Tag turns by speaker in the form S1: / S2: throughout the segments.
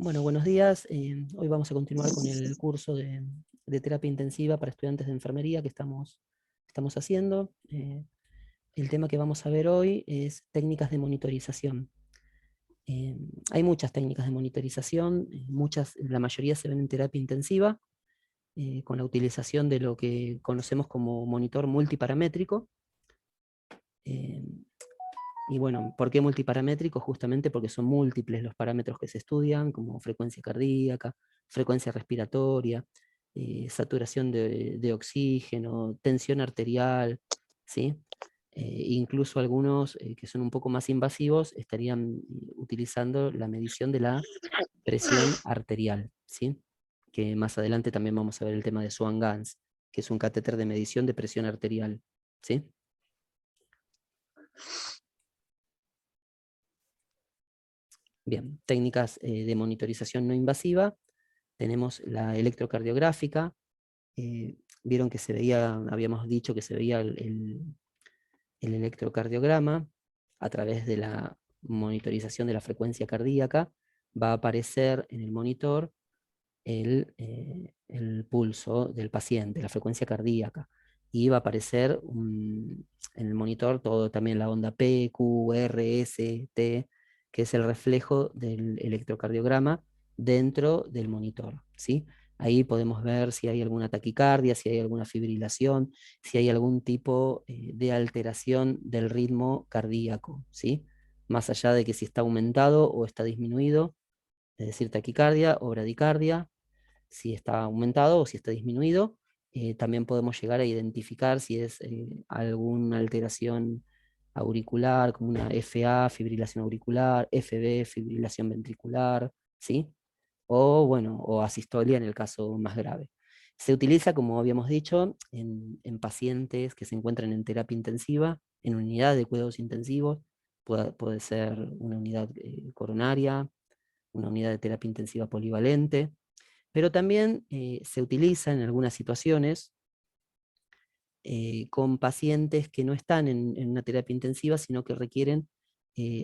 S1: Bueno, buenos días. Hoy vamos a continuar con el curso de terapia intensiva para estudiantes de enfermería que estamos haciendo. El tema que vamos a ver hoy es técnicas de monitorización. Hay muchas técnicas de monitorización, la mayoría se ven en terapia intensiva, con la utilización de lo que conocemos como monitor multiparamétrico. Eh, Y bueno, ¿por qué multiparamétrico? Justamente porque son múltiples los parámetros que se estudian, como frecuencia cardíaca, frecuencia respiratoria, saturación de oxígeno, tensión arterial, ¿sí? Incluso algunos que son un poco más invasivos estarían utilizando la medición de la presión arterial, ¿sí? Que más adelante también vamos a ver el tema de Swan-Ganz, que es un catéter de medición de presión arterial, ¿sí? Bien, técnicas de monitorización no invasiva. Tenemos la electrocardiográfica. Vieron que se veía, habíamos dicho que se veía el electrocardiograma a través de la monitorización de la frecuencia cardíaca. Va a aparecer en el monitor el pulso del paciente, la frecuencia cardíaca. Y va a aparecer en el monitor todo también la onda P, Q, R, S, T, que es el reflejo del electrocardiograma dentro del monitor, ¿sí? Ahí podemos ver si hay alguna taquicardia, si hay alguna fibrilación, si hay algún tipo de alteración del ritmo cardíaco, ¿sí? Más allá de que si está aumentado o está disminuido, es decir, taquicardia o bradicardia, si está aumentado o si está disminuido. También podemos llegar a identificar si es alguna alteración auricular, como una FA, fibrilación auricular, FB, fibrilación ventricular, ¿sí? O, bueno, o asistolia en el caso más grave. Se utiliza, como habíamos dicho, en pacientes que se encuentran en terapia intensiva, en unidad de cuidados intensivos. Puede ser una unidad coronaria, una unidad de terapia intensiva polivalente, pero también se utiliza en algunas situaciones con pacientes que no están en una terapia intensiva, sino que requieren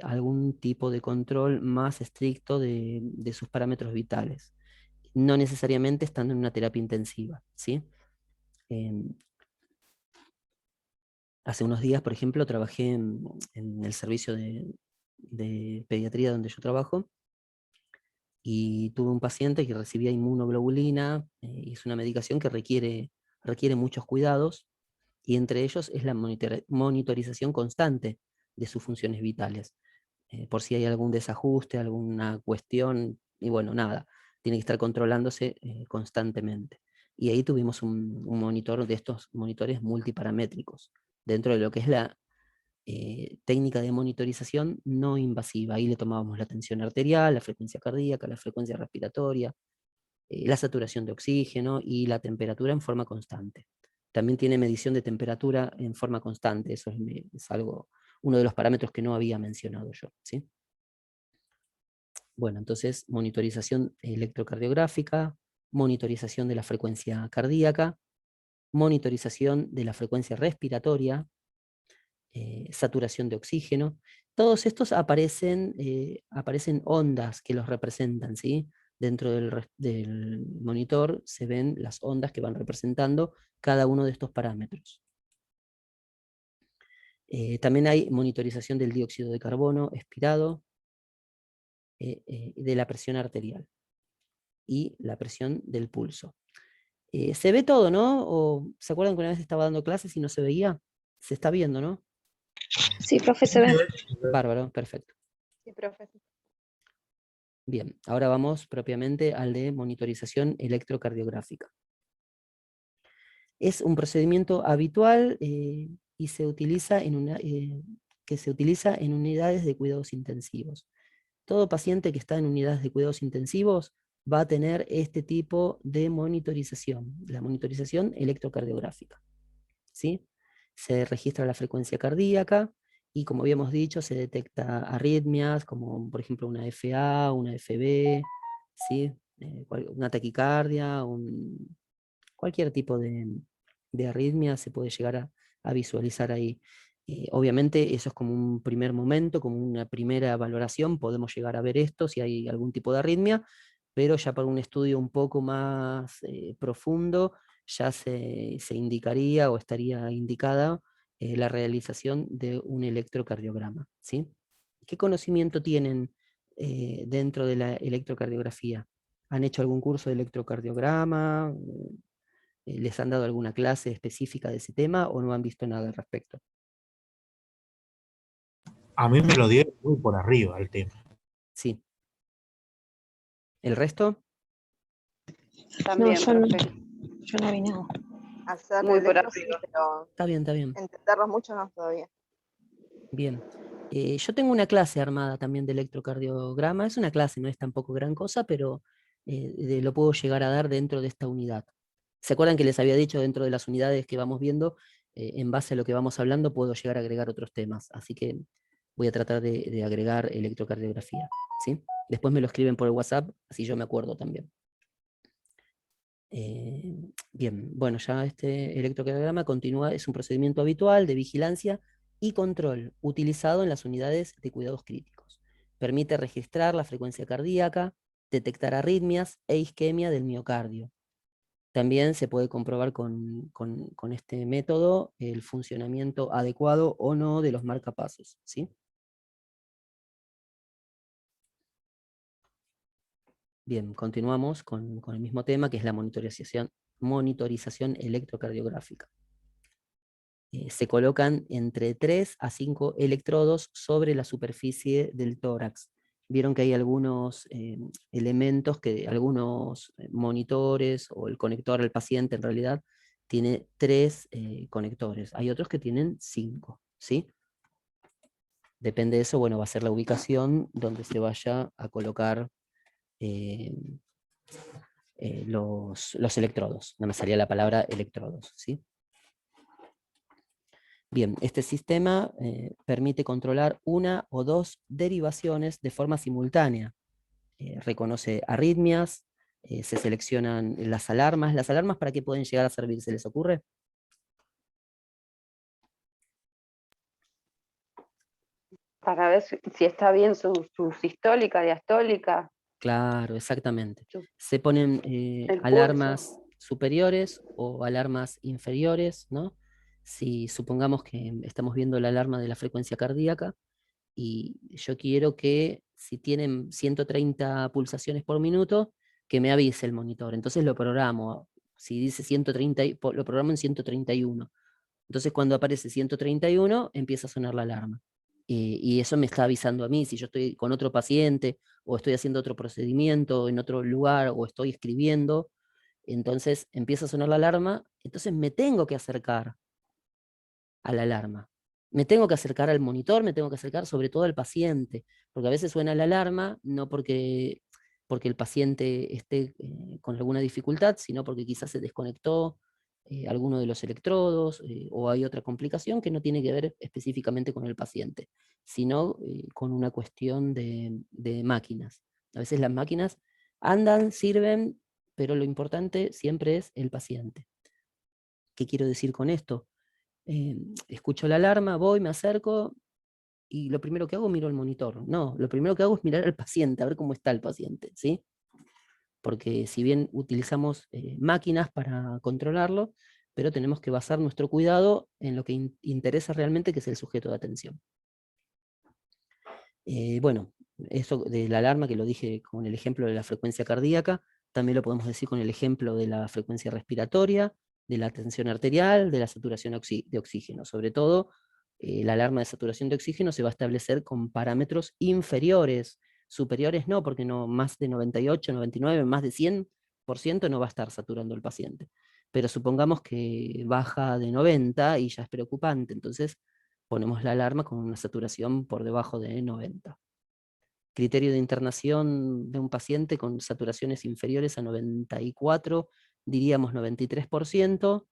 S1: algún tipo de control más estricto de sus parámetros vitales, no necesariamente estando en una terapia intensiva, ¿sí? Em, Hace unos días, por ejemplo, trabajé en el servicio de pediatría donde yo trabajo, y tuve un paciente que recibía inmunoglobulina, y es una medicación que requiere muchos cuidados, y entre ellos es la monitorización constante de sus funciones vitales, por si hay algún desajuste, alguna cuestión, y bueno, nada, tiene que estar controlándose constantemente. Y ahí tuvimos un monitor de estos monitores multiparamétricos, dentro de lo que es la técnica de monitorización no invasiva. Ahí le tomábamos la tensión arterial, la frecuencia cardíaca, la frecuencia respiratoria, la saturación de oxígeno y la temperatura en forma constante. También tiene medición de temperatura en forma constante, eso es algo, uno de los parámetros que no había mencionado yo, ¿sí? Bueno, entonces monitorización electrocardiográfica, monitorización de la frecuencia cardíaca, monitorización de la frecuencia respiratoria, saturación de oxígeno. Todos estos aparecen ondas que los representan, ¿sí? Dentro del monitor se ven las ondas que van representando cada uno de estos parámetros. También hay monitorización del dióxido de carbono expirado, de la presión arterial y la presión del pulso. Se ve todo, ¿no? ¿O se acuerdan que una vez estaba dando clases y no se veía? Se está viendo, ¿no?
S2: Sí, profe, se ve.
S1: Bárbaro, perfecto.
S2: Sí, profe.
S1: Bien, ahora vamos propiamente al de monitorización electrocardiográfica. Es un procedimiento habitual y que se utiliza en unidades de cuidados intensivos. Todo paciente que está en unidades de cuidados intensivos va a tener este tipo de monitorización, la monitorización electrocardiográfica, ¿sí? Se registra la frecuencia cardíaca y, como habíamos dicho, se detecta arritmias como por ejemplo una FA, una FB, ¿sí? Una taquicardia, cualquier tipo de arritmia se puede llegar a visualizar ahí. Obviamente eso es como un primer momento, como una primera valoración, podemos llegar a ver esto, si hay algún tipo de arritmia, pero ya para un estudio un poco más profundo, ya se indicaría o estaría indicada la realización de un electrocardiograma, ¿sí? ¿Qué conocimiento tienen dentro de la electrocardiografía? ¿Han hecho algún curso de electrocardiograma? ¿Les han dado alguna clase específica de ese tema o no han visto nada al respecto?
S3: A mí me lo dio muy por arriba el tema.
S1: Sí. ¿El resto?
S2: No,
S4: También,
S2: yo no,
S4: profe.
S2: yo no vi nada.
S4: Hacer
S5: Muy por
S4: electro sí,
S5: arriba.
S4: pero
S1: Está bien, está bien.
S4: entenderlos mucho no todavía.
S1: Bien. Yo tengo una clase armada también de electrocardiograma. Es una clase, no es tampoco gran cosa, pero lo puedo llegar a dar dentro de esta unidad. ¿Se acuerdan que les había dicho dentro de las unidades que vamos viendo, en base a lo que vamos hablando, puedo llegar a agregar otros temas? Así que voy a tratar de agregar electrocardiografía, ¿sí? Después me lo escriben por el WhatsApp, así yo me acuerdo también. Bien, bueno, ya este electrocardiograma continúa, es un procedimiento habitual de vigilancia y control utilizado en las unidades de cuidados críticos. Permite registrar la frecuencia cardíaca, detectar arritmias e isquemia del miocardio. También se puede comprobar con este método el funcionamiento adecuado o no de los marcapasos, ¿sí? Bien, continuamos con el mismo tema, que es la monitorización electrocardiográfica. Se colocan entre 3 a 5 electrodos sobre la superficie del tórax. Vieron que hay algunos elementos, algunos monitores o el conector al paciente en realidad tiene 3 conectores. Hay otros que tienen 5, ¿sí? Depende de eso, bueno, va a ser la ubicación donde se vaya a colocar los electrodos. No me salía la palabra electrodos, ¿sí? Bien, este sistema permite controlar una o dos derivaciones de forma simultánea. Reconoce arritmias, se seleccionan las alarmas. ¿Las alarmas para qué pueden llegar a servir? ¿Se les ocurre?
S5: Para ver si está bien su sistólica, diastólica,
S1: Claro, exactamente.
S5: su-
S1: Se ponen
S5: el
S1: alarmas
S5: pulso.
S1: superiores o alarmas inferiores, ¿no? Si supongamos que estamos viendo la alarma de la frecuencia cardíaca, y yo quiero que si tienen 130 pulsaciones por minuto, que me avise el monitor. Entonces lo programo. Si dice 130, lo programo en 131. Entonces cuando aparece 131, empieza a sonar la alarma. Y eso me está avisando a mí, si yo estoy con otro paciente, o estoy haciendo otro procedimiento en otro lugar, o estoy escribiendo, entonces empieza a sonar la alarma, entonces me tengo que acercar a la alarma. Me tengo que acercar al monitor, me tengo que acercar sobre todo al paciente, porque a veces suena la alarma, no porque el paciente esté con alguna dificultad, sino porque quizás se desconectó alguno de los electrodos o hay otra complicación que no tiene que ver específicamente con el paciente, sino con una cuestión de máquinas. A veces las máquinas andan, sirven, pero lo importante siempre es el paciente. ¿Qué quiero decir con esto? Escucho la alarma, voy, me acerco y lo primero que hago miro el monitor. No, lo primero que hago es mirar al paciente, a ver cómo está el paciente, ¿sí? Porque si bien utilizamos máquinas para controlarlo, pero tenemos que basar nuestro cuidado en lo que interesa realmente, que es el sujeto de atención. Bueno, eso de la alarma que lo dije con el ejemplo de la frecuencia cardíaca, también lo podemos decir con el ejemplo de la frecuencia respiratoria, de la tensión arterial, de la saturación de oxígeno. Sobre todo, la alarma de saturación de oxígeno se va a establecer con parámetros inferiores, superiores no, porque no, más de 98, 99, más de 100% no va a estar saturando el paciente. Pero supongamos que baja de 90 y ya es preocupante, entonces ponemos la alarma con una saturación por debajo de 90. Criterio de internación de un paciente con saturaciones inferiores a 94, diríamos 93%,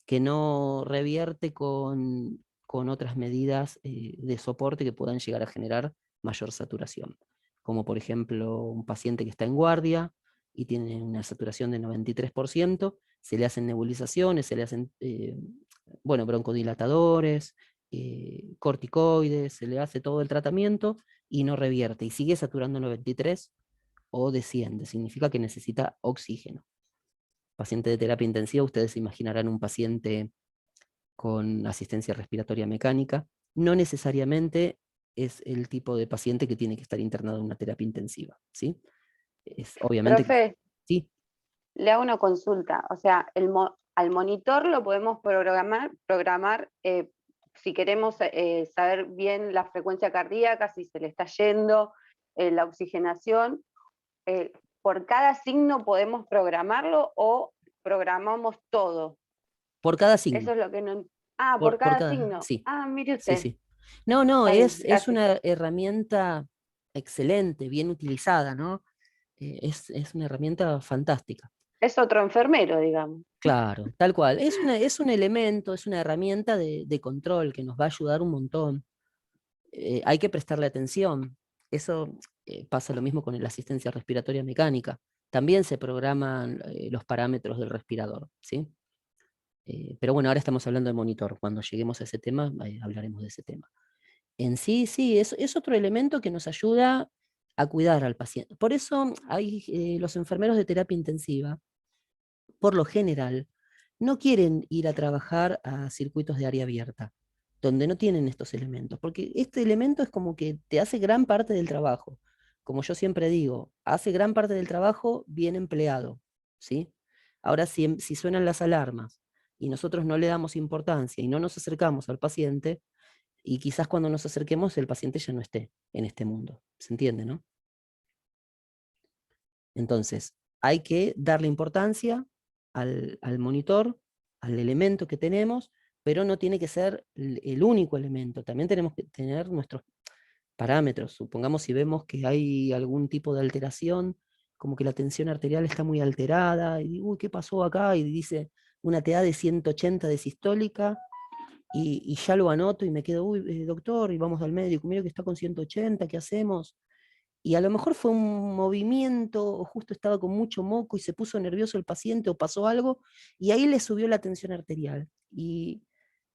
S1: que no revierte con otras medidas de soporte que puedan llegar a generar mayor saturación. Como por ejemplo un paciente que está en guardia y tiene una saturación de 93%, se le hacen nebulizaciones, se le hacen broncodilatadores, corticoides, se le hace todo el tratamiento y no revierte, y sigue saturando 93 o desciende, significa que necesita oxígeno. Paciente de terapia intensiva, ustedes se imaginarán un paciente con asistencia respiratoria mecánica, no necesariamente es el tipo de paciente que tiene que estar internado en una terapia intensiva, ¿sí? Es obviamente que
S5: Profe,
S1: sí,
S5: le hago una consulta. O sea, al monitor lo podemos programar si queremos saber bien la frecuencia cardíaca, si se le está yendo, la oxigenación. ¿Por cada signo podemos programarlo o programamos todo?
S1: por cada signo.
S5: Eso es lo que no... Ah, por
S1: Por
S5: cada
S1: cada,
S5: signo.
S1: sí,
S5: Ah, mire
S1: sí,
S5: usted.
S1: sí. No, no,
S5: Está bien,
S1: es
S5: gracias.
S1: una herramienta excelente, bien utilizada, ¿no? Es una herramienta fantástica.
S5: Es otro enfermero, digamos.
S1: Claro, tal cual. Es un elemento, es una herramienta de control que nos va a ayudar un montón. Hay que prestarle atención. Eso pasa lo mismo con la asistencia respiratoria mecánica. También se programan los parámetros del respirador, ¿sí? Pero bueno, ahora estamos hablando de monitor. Cuando lleguemos a ese tema, hablaremos de ese tema. En sí, sí, es otro elemento que nos ayuda a cuidar al paciente. Por eso hay los enfermeros de terapia intensiva, por lo general, no quieren ir a trabajar a circuitos de área abierta, donde no tienen estos elementos, porque este elemento es como que te hace gran parte del trabajo. Como yo siempre digo, hace gran parte del trabajo bien empleado, ¿sí? Ahora, si suenan las alarmas y nosotros no le damos importancia y no nos acercamos al paciente, y quizás cuando nos acerquemos el paciente ya no esté en este mundo. ¿Se entiende, no? Entonces, hay que darle importancia al monitor, al elemento que tenemos, pero no tiene que ser el único elemento. También tenemos que tener nuestros parámetros. Supongamos si vemos que hay algún tipo de alteración, como que la tensión arterial está muy alterada, y digo, uy, ¿qué pasó acá? Y dice una TA de 180 de sistólica, y ya lo anoto y me quedo, uy, doctor, y vamos al médico, mira que está con 180, ¿qué hacemos? Y a lo mejor fue un movimiento, o justo estaba con mucho moco y se puso nervioso el paciente o pasó algo, y ahí le subió la tensión arterial. Y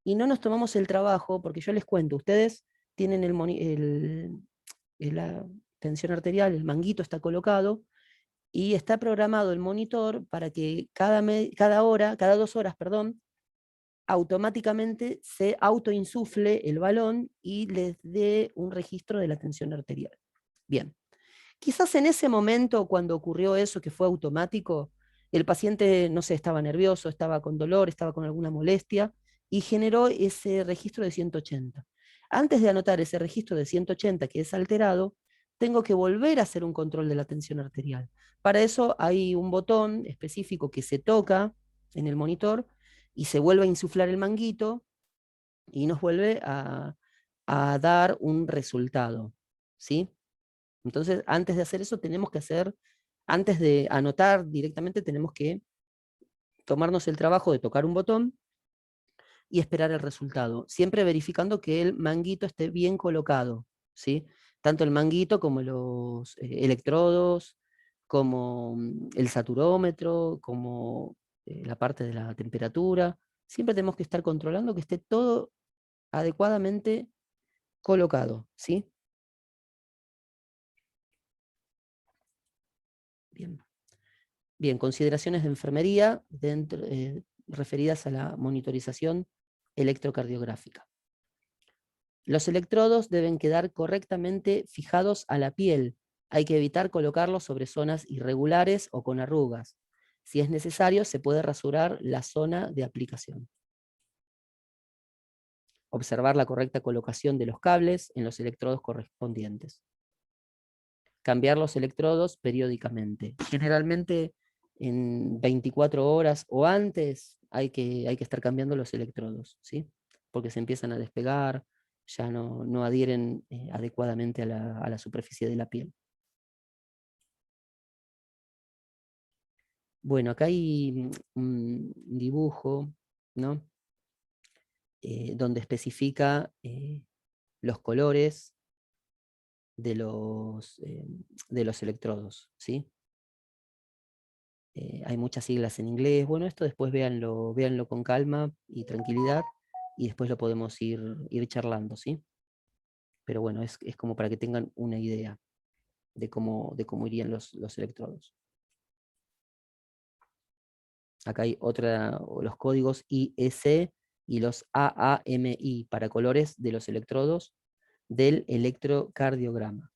S1: no nos tomamos el trabajo, porque yo les cuento, ustedes tienen la tensión arterial, el manguito está colocado, y está programado el monitor para que cada 2 horas, perdón, automáticamente se autoinsufle el balón y les dé un registro de la tensión arterial. Bien, quizás en ese momento, cuando ocurrió eso, que fue automático, el paciente, no sé, estaba nervioso, estaba con dolor, estaba con alguna molestia, y generó ese registro de 180. Antes de anotar ese registro de 180 que es alterado, tengo que volver a hacer un control de la tensión arterial. Para eso hay un botón específico que se toca en el monitor y se vuelve a insuflar el manguito y nos vuelve a dar un resultado, ¿sí? Entonces, antes de hacer eso, antes de anotar directamente, tenemos que tomarnos el trabajo de tocar un botón y esperar el resultado, siempre verificando que el manguito esté bien colocado, ¿sí? Tanto el manguito como los electrodos, como el saturómetro, como la parte de la temperatura. Siempre tenemos que estar controlando que esté todo adecuadamente colocado, ¿sí? Bien. Bien, consideraciones de enfermería referidas a la monitorización electrocardiográfica. Los electrodos deben quedar correctamente fijados a la piel. Hay que evitar colocarlos sobre zonas irregulares o con arrugas. Si es necesario, se puede rasurar la zona de aplicación. Observar la correcta colocación de los cables en los electrodos correspondientes. Cambiar los electrodos periódicamente. Generalmente en 24 horas o antes hay que estar cambiando los electrodos, ¿sí? Porque se empiezan a despegar, ya no adhieren adecuadamente a la superficie de la piel. Bueno, acá hay un dibujo, ¿no? Donde especifica los colores de los electrodos, ¿sí? Hay muchas siglas en inglés. Bueno, esto después véanlo con calma y tranquilidad. y después lo podemos ir charlando, ¿sí? Pero bueno, es como para que tengan una idea de cómo irían los electrodos. Acá hay los códigos IEC y los AAMI para colores de los electrodos del electrocardiograma.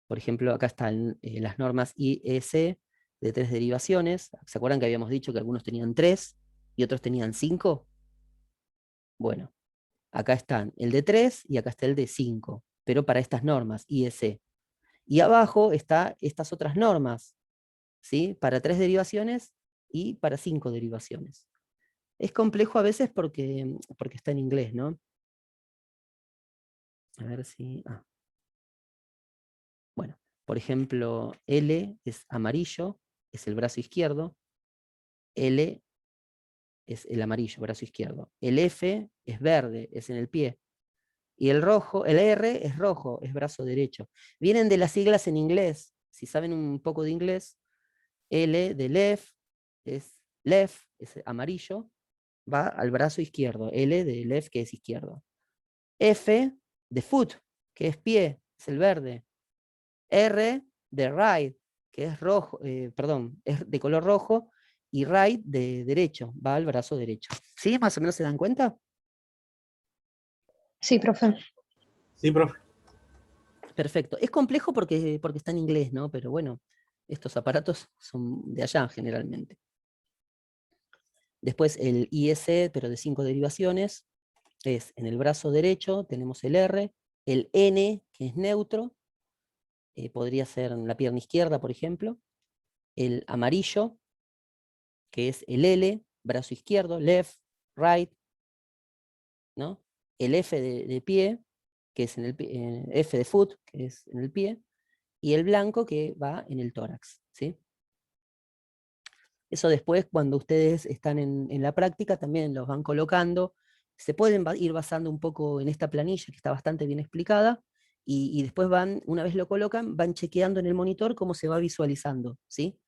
S1: Por ejemplo, acá están las normas IEC de 3 derivaciones. ¿Se acuerdan que habíamos dicho que algunos tenían 3 y otros tenían 5? Bueno, acá están el de 3 y acá está el de 5, pero para estas normas IEC. Y abajo están estas otras normas, ¿sí? Para 3 derivaciones y para 5 derivaciones. Es complejo a veces porque está en inglés, ¿no? A ver si... Bueno, por ejemplo, L es amarillo, es el brazo izquierdo. L es el amarillo, brazo izquierdo. El F es verde, es en el pie. Y el rojo, el R es rojo, es brazo derecho. Vienen de las siglas en inglés. Si saben un poco de inglés, L de left, es amarillo, va al brazo izquierdo. L de left, que es izquierdo. F de foot, que es pie, es el verde. R de right, que es rojo, perdón, es de color rojo, y right de derecho, va al brazo derecho. ¿Sí? ¿Más o menos se dan cuenta?
S2: Sí, profe.
S3: Sí, profe.
S1: Perfecto. Es complejo porque está en inglés, ¿no? Pero bueno, estos aparatos son de allá generalmente. Después el IEC, pero de 5 derivaciones, es en el brazo derecho, tenemos el R, el N, que es neutro, podría ser en la pierna izquierda, por ejemplo, el amarillo, que es el L, brazo izquierdo, left, right, ¿no? El F de pie, que es en el F de foot, que es en el pie, y el blanco que va en el tórax, ¿sí? Eso después, cuando ustedes están en la práctica, también los van colocando. Se pueden ir basando un poco en esta planilla, que está bastante bien explicada, y después una vez lo colocan, van chequeando en el monitor cómo se va visualizando, ¿sí?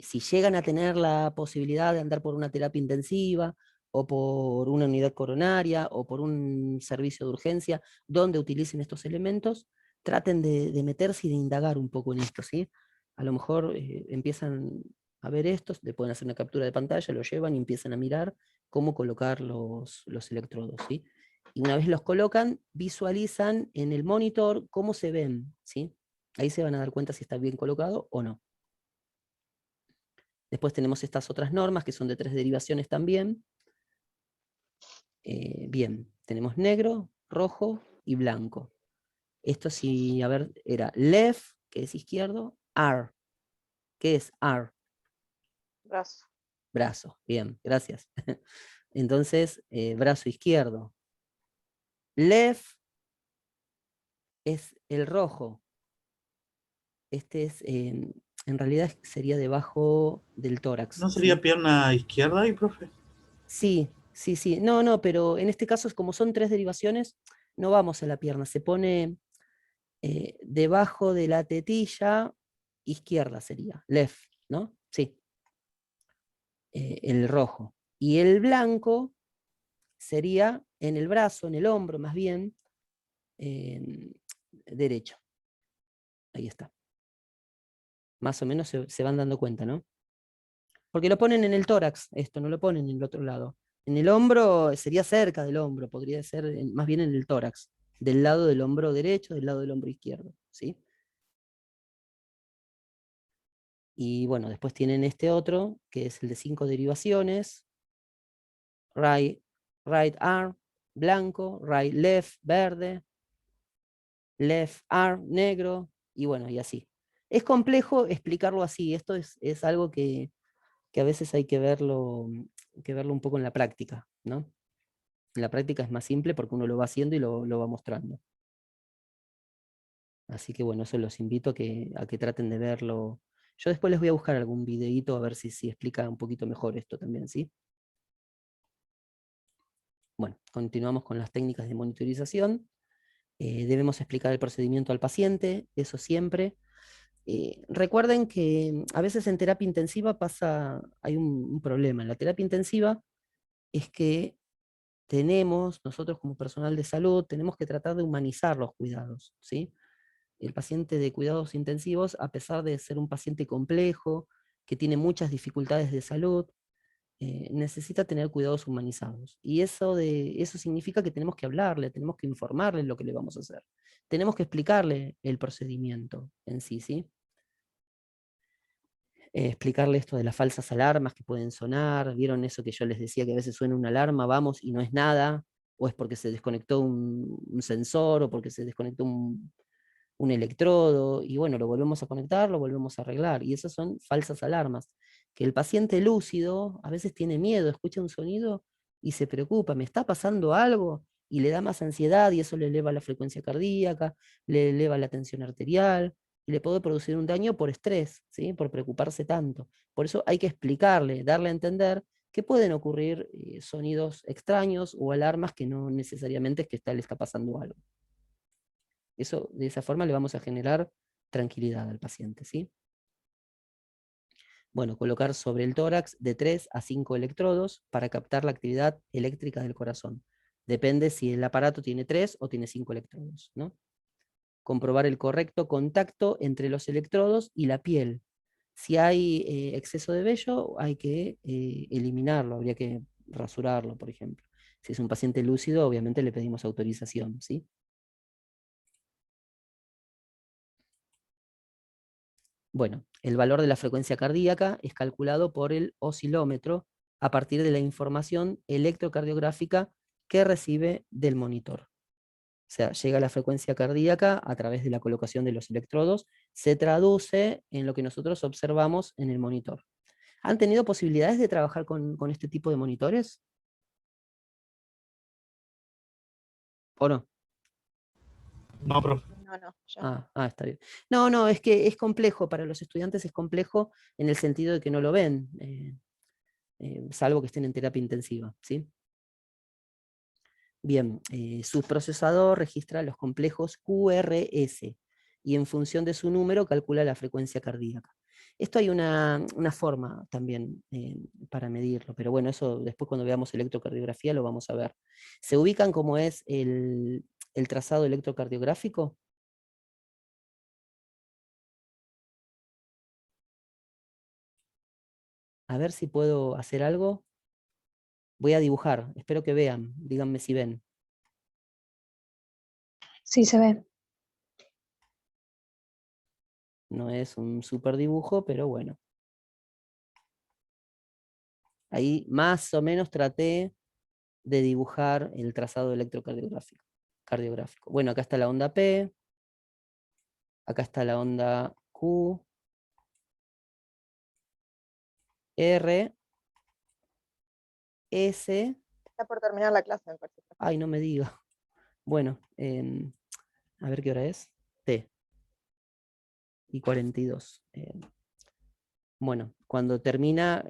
S1: Si llegan a tener la posibilidad de andar por una terapia intensiva, o por una unidad coronaria, o por un servicio de urgencia, donde utilicen estos elementos, traten de meterse y de indagar un poco en esto, ¿sí? A lo mejor empiezan a ver estos, le pueden hacer una captura de pantalla, lo llevan y empiezan a mirar cómo colocar los electrodos, ¿sí? Y una vez los colocan, visualizan en el monitor cómo se ven, ¿sí? Ahí se van a dar cuenta si está bien colocado o no. Después tenemos estas otras normas que son de 3 derivaciones también. Bien, tenemos negro, rojo y blanco. Esto sí, a ver, era left, que es izquierdo, R. ¿Qué es R?
S4: Brazo.
S1: Brazo, bien, gracias. Entonces, brazo izquierdo. Left es el rojo. Este es, en realidad sería debajo del tórax.
S3: ¿No sería
S1: ¿sí?
S3: pierna izquierda ahí, profe?
S1: Sí, sí, sí. No, pero en este caso, como son 3 derivaciones, no vamos a la pierna. Se pone debajo de la tetilla izquierda sería, left, ¿no? Sí. El rojo. Y el blanco sería en el brazo, en el hombro más bien, derecho. Ahí está. Más o menos se van dando cuenta, ¿no? Porque lo ponen en el tórax, esto, no lo ponen en el otro lado. En el hombro sería cerca del hombro, podría ser más bien en el tórax, del lado del hombro derecho, del lado del hombro izquierdo, ¿sí? Y bueno, después tienen este otro, que es el de 5 derivaciones, right arm, blanco, right left, verde, left arm, negro, y bueno, y así. Es complejo explicarlo así, esto es algo que a veces hay que verlo un poco en la práctica, ¿no? En la práctica es más simple porque uno lo va haciendo y lo va mostrando. Así que bueno, eso los invito a que traten de verlo. Yo después les voy a buscar algún videíto a ver si explica un poquito mejor esto también, ¿sí? Bueno, continuamos con las técnicas de monitorización. Debemos explicar el procedimiento al paciente, eso siempre. Recuerden que a veces en terapia intensiva hay un problema. En la terapia intensiva es que nosotros como personal de salud, tenemos que tratar de humanizar los cuidados, ¿sí? El paciente de cuidados intensivos, a pesar de ser un paciente complejo, que tiene muchas dificultades de salud, necesita tener cuidados humanizados. Y eso significa que tenemos que hablarle, tenemos que informarle lo que le vamos a hacer. Tenemos que explicarle el procedimiento en sí, ¿sí? Explicarle esto de las falsas alarmas que pueden sonar. ¿Vieron eso que yo les decía que a veces suena una alarma, vamos, y no es nada? O es porque se desconectó un sensor, o porque se desconectó un electrodo, y bueno, lo volvemos a conectar, lo volvemos a arreglar, y esas son falsas alarmas, que el paciente lúcido a veces tiene miedo, escucha un sonido y se preocupa, ¿me está pasando algo? Y le da más ansiedad, y eso le eleva la frecuencia cardíaca, le eleva la tensión arterial, y le puede producir un daño por estrés, ¿sí? Por preocuparse tanto. Por eso hay que explicarle, darle a entender que pueden ocurrir sonidos extraños o alarmas que no necesariamente es que le está pasando algo. Eso, de esa forma le vamos a generar tranquilidad al paciente, ¿sí? Bueno, colocar sobre el tórax de 3 a 5 electrodos para captar la actividad eléctrica del corazón. Depende si el aparato tiene 3 o tiene 5 electrodos, ¿no? Comprobar el correcto contacto entre los electrodos y la piel. Si hay exceso de vello, hay que eliminarlo, habría que rasurarlo, por ejemplo. Si es un paciente lúcido, obviamente le pedimos autorización, ¿sí? Bueno, el valor de la frecuencia cardíaca es calculado por el oscilómetro a partir de la información electrocardiográfica que recibe del monitor. O sea, llega la frecuencia cardíaca a través de la colocación de los electrodos, se traduce en lo que nosotros observamos en el monitor. ¿Han tenido posibilidades de trabajar con este tipo de monitores? ¿O no?
S3: No, profe.
S4: No, ya.
S1: Está bien. No, es que es complejo, para los estudiantes es complejo en el sentido de que no lo ven, salvo que estén en terapia intensiva, ¿sí? Bien, su procesador registra los complejos QRS y en función de su número calcula la frecuencia cardíaca. Esto hay una forma también para medirlo, pero bueno, eso después cuando veamos electrocardiografía lo vamos a ver. ¿Se ubican cómo es el trazado electrocardiográfico? A ver si puedo hacer algo. Voy a dibujar, espero que vean, díganme si ven.
S2: Sí, se ve.
S1: No es un super dibujo, pero bueno. Ahí más o menos traté de dibujar el trazado electrocardiográfico. Bueno, acá está la onda P, acá está la onda Q, R, S,
S4: Está por terminar la clase, me parece.
S1: ay, no me diga. Bueno, a ver qué hora es. T. Y 42. Bueno, cuando termina,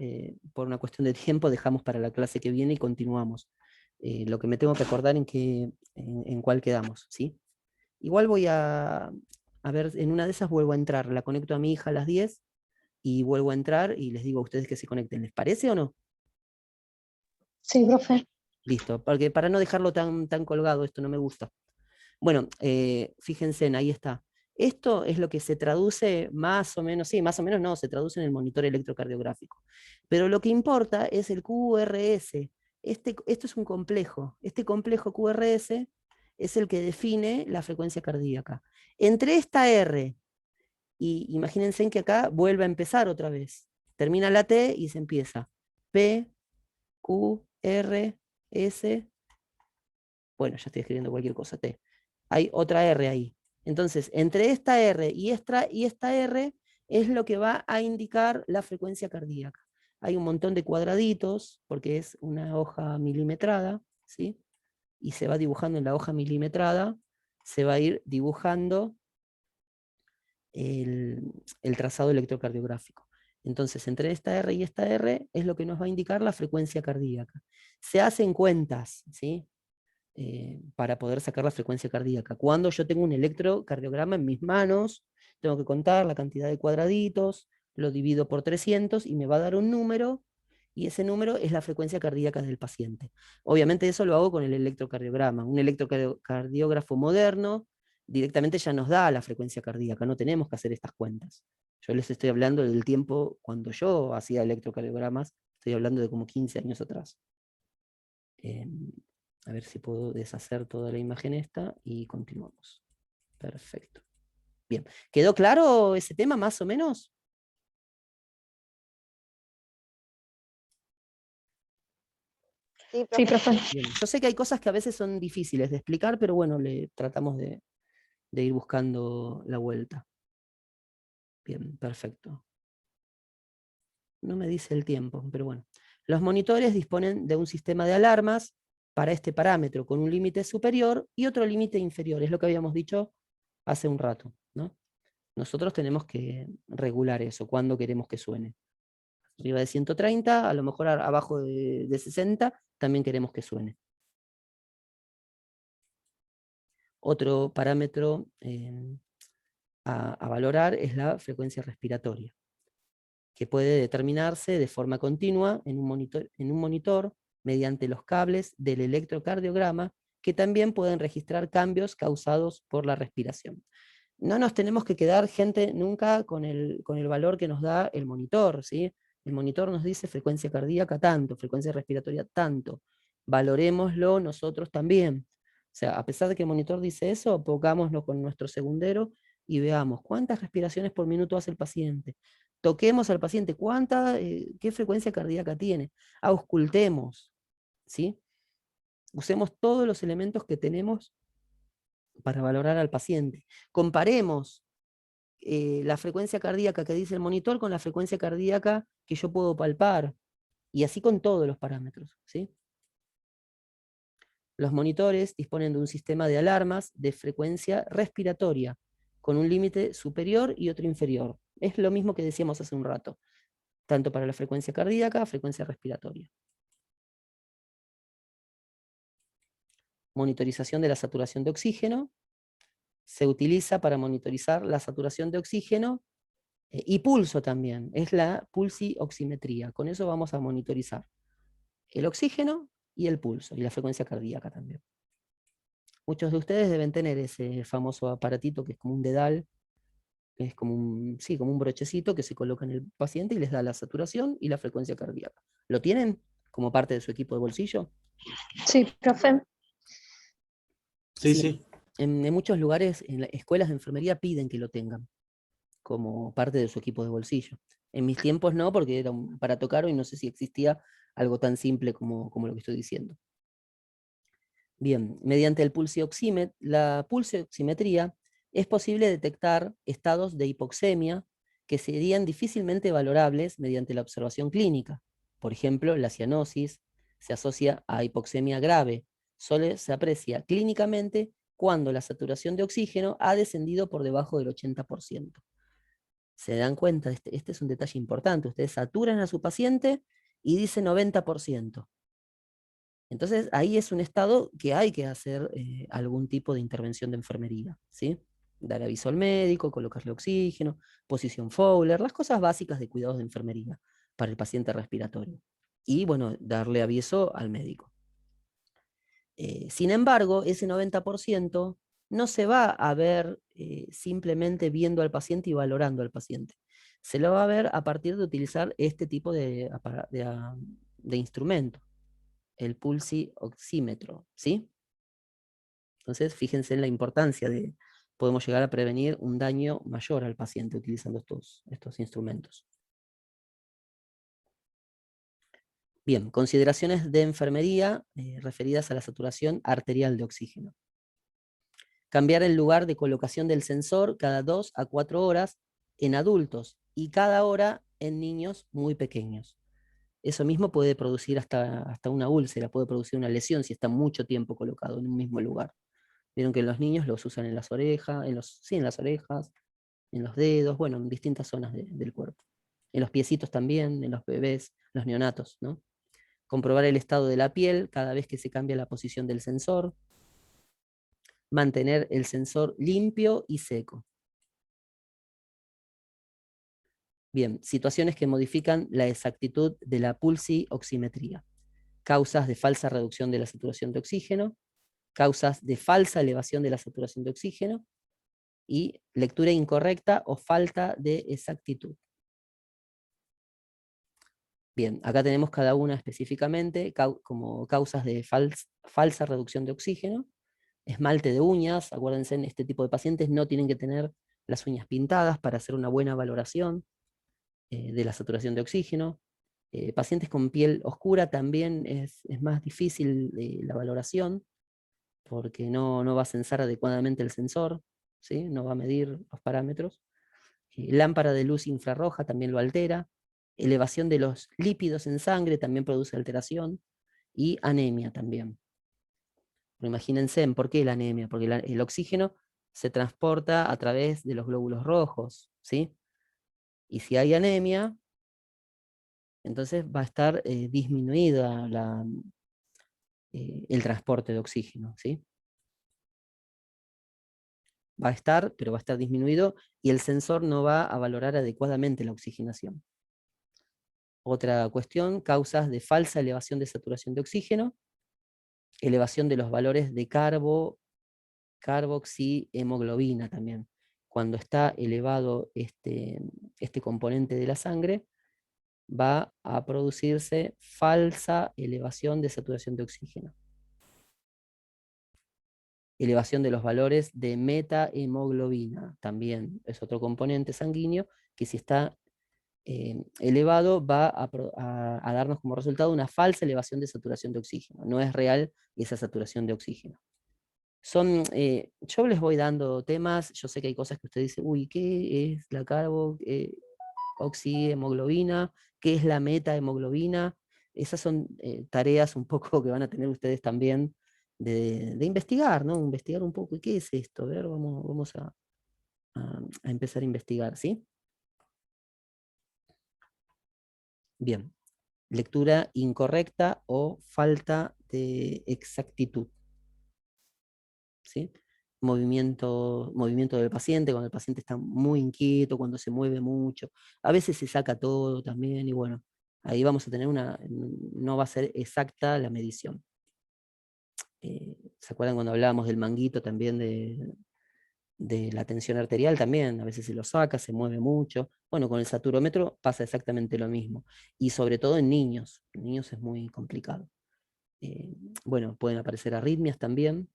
S1: por una cuestión de tiempo, dejamos para la clase que viene y continuamos. Lo que me tengo que acordar en cuál quedamos, ¿sí? Igual voy a ver, en una de esas vuelvo a entrar, la conecto a mi hija a las 10 y vuelvo a entrar y les digo a ustedes que se conecten. ¿Les parece o no?
S2: Sí, profe.
S1: Listo, porque para no dejarlo tan colgado, esto no me gusta. Bueno, fíjense, ahí está. Esto es lo que se traduce más o menos, sí, más o menos no, se traduce en el monitor electrocardiográfico. Pero lo que importa es el QRS. Esto es un complejo. Este complejo QRS es el que define la frecuencia cardíaca. Entre esta R, y imagínense que acá vuelve a empezar otra vez. Termina la T y se empieza. P, Q, R, S. Bueno, ya estoy escribiendo cualquier cosa, T. Hay otra R ahí. Entonces, entre esta R y esta R es lo que va a indicar la frecuencia cardíaca. Hay un montón de cuadraditos, porque es una hoja milimetrada, ¿sí? Y se va dibujando en la hoja milimetrada, se va a ir dibujando el trazado electrocardiográfico. Entonces, entre esta R y esta R es lo que nos va a indicar la frecuencia cardíaca. Se hacen cuentas, ¿sí? Para poder sacar la frecuencia cardíaca. Cuando yo tengo un electrocardiograma en mis manos, tengo que contar la cantidad de cuadraditos, lo divido por 300 y me va a dar un número y ese número es la frecuencia cardíaca del paciente. Obviamente eso lo hago con el electrocardiograma. Un electrocardiógrafo moderno directamente ya nos da la frecuencia cardíaca, no tenemos que hacer estas cuentas. Yo les estoy hablando del tiempo cuando yo hacía electrocardiogramas, estoy hablando de como 15 años atrás. A ver si puedo deshacer toda la imagen esta y continuamos. Perfecto. Bien, ¿quedó claro ese tema más o menos?
S4: Sí,
S2: Sí,
S4: profe.
S2: profe.
S1: Bien, yo sé que hay cosas que a veces son difíciles de explicar, pero bueno, le tratamos de ir buscando la vuelta. Bien, perfecto. No me dice el tiempo, pero bueno. Los monitores disponen de un sistema de alarmas para este parámetro, con un límite superior y otro límite inferior. Es lo que habíamos dicho hace un rato, ¿no? Nosotros tenemos que regular eso, cuando queremos que suene. Arriba de 130, a lo mejor abajo de 60, también queremos que suene. Otro parámetro a valorar es la frecuencia respiratoria, que puede determinarse de forma continua en un monitor mediante los cables del electrocardiograma, que también pueden registrar cambios causados por la respiración. No nos tenemos que quedar, gente, nunca con el valor que nos da el monitor, ¿sí? El monitor nos dice frecuencia cardíaca tanto, frecuencia respiratoria tanto. Valorémoslo nosotros también. O sea, a pesar de que el monitor dice eso, pongámoslo con nuestro segundero y veamos cuántas respiraciones por minuto hace el paciente. Toquemos al paciente, qué frecuencia cardíaca tiene. Auscultemos, ¿sí? Usemos todos los elementos que tenemos para valorar al paciente. Comparemos la frecuencia cardíaca que dice el monitor con la frecuencia cardíaca que yo puedo palpar, y así con todos los parámetros, ¿sí? Los monitores disponen de un sistema de alarmas de frecuencia respiratoria, con un límite superior y otro inferior. Es lo mismo que decíamos hace un rato, tanto para la frecuencia cardíaca, frecuencia respiratoria. Monitorización de la saturación de oxígeno. Se utiliza para monitorizar la saturación de oxígeno y pulso también. Es la pulsioximetría. Con eso vamos a monitorizar el oxígeno y el pulso, y la frecuencia cardíaca también. Muchos de ustedes deben tener ese famoso aparatito que es como un dedal, que es como como un brochecito que se coloca en el paciente y les da la saturación y la frecuencia cardíaca. ¿Lo tienen como parte de su equipo de bolsillo?
S2: Sí, profe.
S3: Sí,
S1: Sí.
S3: sí.
S1: En muchos lugares, en las escuelas de enfermería piden que lo tengan como parte de su equipo de bolsillo. En mis tiempos no, porque era un aparato caro y no sé si existía algo tan simple como lo que estoy diciendo. Bien, mediante la pulsioximetría es posible detectar estados de hipoxemia que serían difícilmente valorables mediante la observación clínica. Por ejemplo, la cianosis se asocia a hipoxemia grave. Solo se aprecia clínicamente cuando la saturación de oxígeno ha descendido por debajo del 80%. Se dan cuenta, este es un detalle importante. Ustedes saturan a su paciente y dice 90%. Entonces, ahí es un estado que hay que hacer algún tipo de intervención de enfermería, ¿sí? Dar aviso al médico, colocarle oxígeno, posición Fowler, las cosas básicas de cuidados de enfermería para el paciente respiratorio. Y, bueno, darle aviso al médico. Sin embargo, ese 90% no se va a ver simplemente viendo al paciente y valorando al paciente. Se lo va a ver a partir de utilizar este tipo de instrumento, el pulsioxímetro, ¿sí? Entonces, fíjense en la importancia podemos llegar a prevenir un daño mayor al paciente utilizando estos instrumentos. Bien, consideraciones de enfermería referidas a la saturación arterial de oxígeno. Cambiar el lugar de colocación del sensor cada 2 a 4 horas en adultos y cada hora en niños muy pequeños. Eso mismo puede producir hasta una úlcera, puede producir una lesión si está mucho tiempo colocado en un mismo lugar. Vieron que los niños los usan en las orejas, en las orejas, en los dedos, bueno, en distintas zonas del cuerpo. En los piecitos también, en los bebés, los neonatos, ¿no? Comprobar el estado de la piel cada vez que se cambia la posición del sensor. Mantener el sensor limpio y seco. Bien, situaciones que modifican la exactitud de la pulsioximetría. Causas de falsa reducción de la saturación de oxígeno, causas de falsa elevación de la saturación de oxígeno y lectura incorrecta o falta de exactitud. Bien, acá tenemos cada una específicamente como causas de falsa reducción de oxígeno. Esmalte de uñas, acuérdense, en este tipo de pacientes no tienen que tener las uñas pintadas para hacer una buena valoración de la saturación de oxígeno. Pacientes con piel oscura también es más difícil la valoración, porque no va a censar adecuadamente el sensor, ¿sí? No va a medir los parámetros. Lámpara de luz infrarroja también lo altera. Elevación de los lípidos en sangre también produce alteración. Y anemia también. Pero imagínense, ¿por qué la anemia? Porque el oxígeno se transporta a través de los glóbulos rojos, ¿sí? Y si hay anemia, entonces va a estar disminuida el transporte de oxígeno, ¿sí? Va a estar, pero va a estar disminuido y el sensor no va a valorar adecuadamente la oxigenación. Otra cuestión, causas de falsa elevación de saturación de oxígeno, elevación de los valores de carboxihemoglobina también. Cuando está elevado este componente de la sangre, va a producirse falsa elevación de saturación de oxígeno. Elevación de los valores de metahemoglobina, también es otro componente sanguíneo que si está elevado va a darnos como resultado una falsa elevación de saturación de oxígeno. No es real esa saturación de oxígeno. Yo les voy dando temas, yo sé que hay cosas que usted dice, uy, ¿qué es la carboxihemoglobina? ¿Qué es la metahemoglobina? Esas son tareas un poco que van a tener ustedes también de investigar, ¿no? Investigar un poco, ¿qué es esto? A ver, vamos a empezar a investigar, ¿sí? Bien, lectura incorrecta o falta de exactitud, ¿sí? Movimiento del paciente, cuando el paciente está muy inquieto, cuando se mueve mucho, a veces se saca todo también, y bueno, ahí vamos a tener no va a ser exacta la medición. ¿Se acuerdan cuando hablábamos del manguito también de la tensión arterial? También, a veces se lo saca, se mueve mucho. Bueno, con el saturómetro pasa exactamente lo mismo, y sobre todo en niños es muy complicado. Bueno, pueden aparecer arritmias también,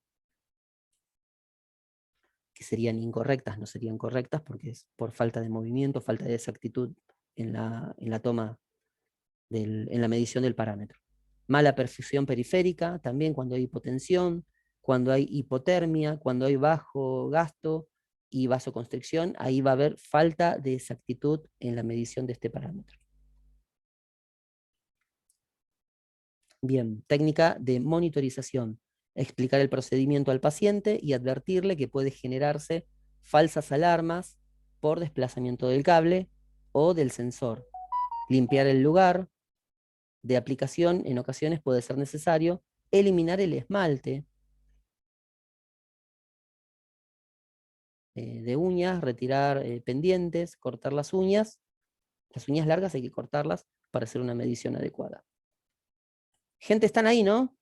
S1: que serían incorrectas, no serían correctas porque es por falta de movimiento, falta de exactitud en la toma, en la medición del parámetro. Mala perfusión periférica, también cuando hay hipotensión, cuando hay hipotermia, cuando hay bajo gasto y vasoconstricción, ahí va a haber falta de exactitud en la medición de este parámetro. Bien, técnica de monitorización. Explicar el procedimiento al paciente y advertirle que puede generarse falsas alarmas por desplazamiento del cable o del sensor. Limpiar el lugar de aplicación, en ocasiones puede ser necesario. Eliminar el esmalte de uñas, retirar pendientes, cortar las uñas. Las uñas largas hay que cortarlas para hacer una medición adecuada. Gente, ¿están ahí, no?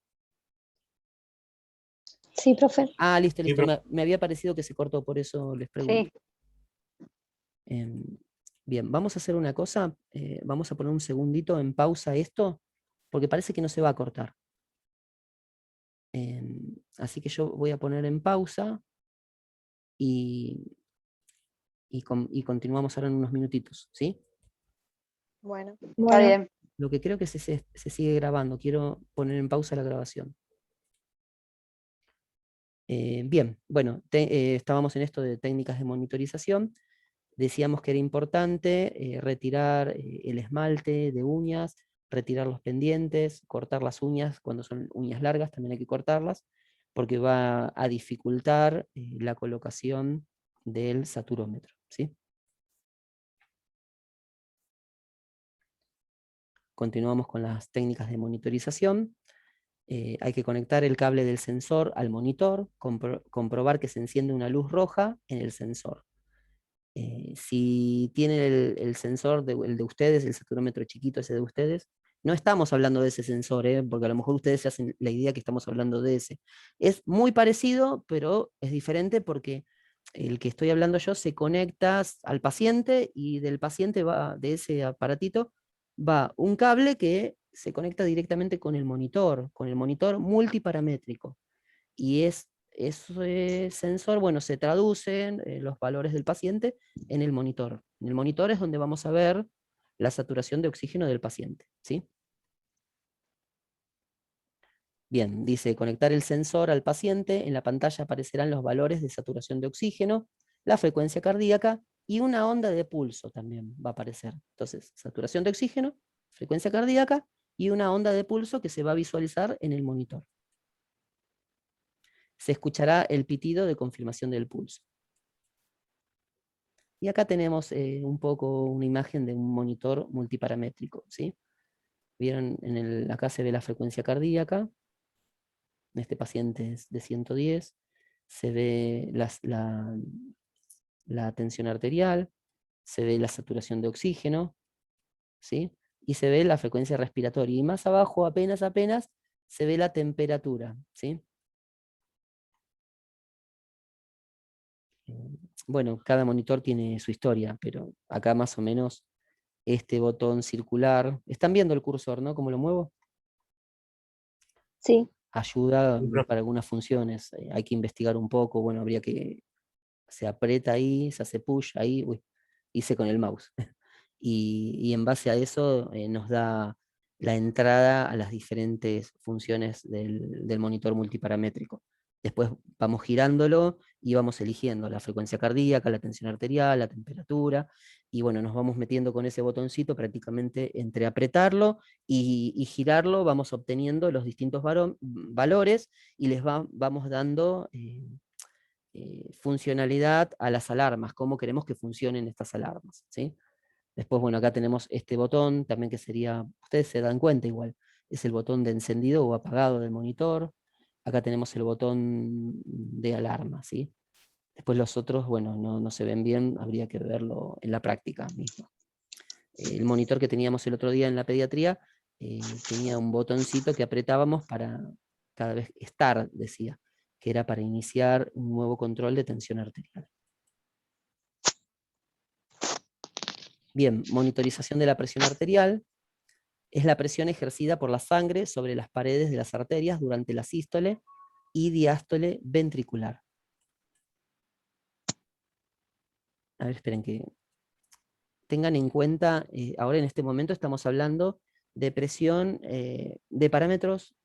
S2: Sí, profe.
S1: Ah, listo,
S3: Sí,
S1: listo.
S3: profe.
S1: Me había parecido que se cortó, por eso les pregunto.
S5: Sí.
S1: Bien, vamos a hacer una cosa. Vamos a poner un segundito en pausa esto, porque parece que no se va a cortar. Así que yo voy a poner en pausa y continuamos ahora en unos minutitos, ¿sí?
S4: Bueno, está
S2: Bueno,
S4: bien.
S1: Lo que creo que se sigue grabando. Quiero poner en pausa la grabación. Bien, bueno, estábamos en esto de técnicas de monitorización. Decíamos que era importante retirar el esmalte de uñas, retirar los pendientes, cortar las uñas cuando son uñas largas, también hay que cortarlas, porque va a dificultar la colocación del saturómetro, ¿sí? Continuamos con las técnicas de monitorización. Hay que conectar el cable del sensor al monitor, comprobar que se enciende una luz roja en el sensor. Si tienen el sensor, el de ustedes, el saturómetro chiquito ese de ustedes, no estamos hablando de ese sensor, porque a lo mejor ustedes se hacen la idea que estamos hablando de ese. Es muy parecido, pero es diferente porque el que estoy hablando yo se conecta al paciente y del paciente va, de ese aparatito, va un cable que se conecta directamente con el monitor multiparamétrico. Y ese sensor, bueno, se traducen los valores del paciente en el monitor. En el monitor es donde vamos a ver la saturación de oxígeno del paciente, ¿sí? Bien, dice conectar el sensor al paciente, en la pantalla aparecerán los valores de saturación de oxígeno, la frecuencia cardíaca y una onda de pulso también va a aparecer. Entonces, saturación de oxígeno, frecuencia cardíaca y una onda de pulso que se va a visualizar en el monitor. Se escuchará el pitido de confirmación del pulso. Y acá tenemos un poco una imagen de un monitor multiparamétrico, ¿sí? Vieron, acá se ve la frecuencia cardíaca, en este paciente es de 110, se ve la tensión arterial, se ve la saturación de oxígeno, ¿sí? Y se ve la frecuencia respiratoria, y más abajo apenas se ve la temperatura, ¿sí? Bueno, cada monitor tiene su historia, pero acá más o menos este botón circular, están viendo el cursor, ¿no? ¿Cómo lo muevo?
S2: Sí,
S1: Ayuda
S3: Sí, profe.
S1: para algunas funciones, hay que investigar un poco, bueno, habría que, se aprieta ahí, se hace push ahí, uy, hice con el mouse, y en base a eso nos da la entrada a las diferentes funciones del monitor multiparamétrico. Después vamos girándolo y vamos eligiendo la frecuencia cardíaca, la tensión arterial, la temperatura, y bueno, nos vamos metiendo con ese botoncito prácticamente entre apretarlo y girarlo, vamos obteniendo los distintos valores y les vamos dando funcionalidad a las alarmas, cómo queremos que funcionen estas alarmas, ¿sí? Después, bueno, acá tenemos este botón, también que sería, ustedes se dan cuenta igual, es el botón de encendido o apagado del monitor. Acá tenemos el botón de alarma, ¿sí? Después los otros, bueno, no se ven bien, habría que verlo en la práctica misma. El monitor que teníamos el otro día en la pediatría tenía un botoncito que apretábamos para cada vez estar, decía, que era para iniciar un nuevo control de tensión arterial. Bien, monitorización de la presión arterial. Es la presión ejercida por la sangre sobre las paredes de las arterias durante la sístole y diástole ventricular. A ver, esperen que tengan en cuenta, ahora en este momento estamos hablando de presión, de parámetros,